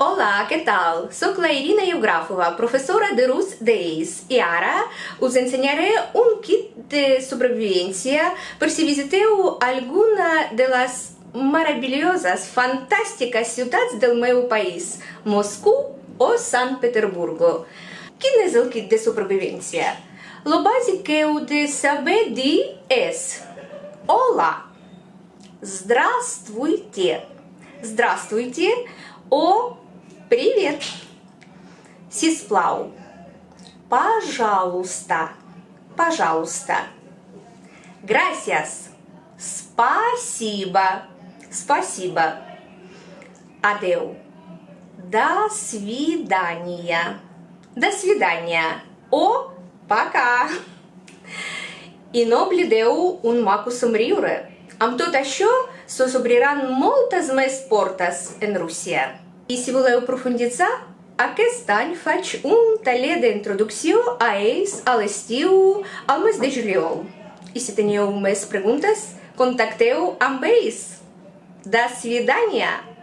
Olá, que tal? Sou Clairina Eugráfova, professora de Rus 10 e agora os ensinarei um kit de sobrevivência por se visitar alguma das maravilhosas, fantásticas cidades do meu país, Moscou ou São Petersburgo. Que é o kit de sobrevivência? O básico de saber é Olá, Здравствуйте, Здравствуйте ou Привет, Сисплау, Пожалуйста, Пожалуйста, Gracias, Спасибо, Спасибо, Адeu, До свидания, До свидания, ou Пока. E não lhe deu maco sombriure. Am tot això s'obriran moltes més portes en Rússia. I si voleu profunditzar, aquest any faig un taller d'introducció a ells a l'estiu al mes de juliol. I si teniu més preguntes, contacteu amb ells. До свидания!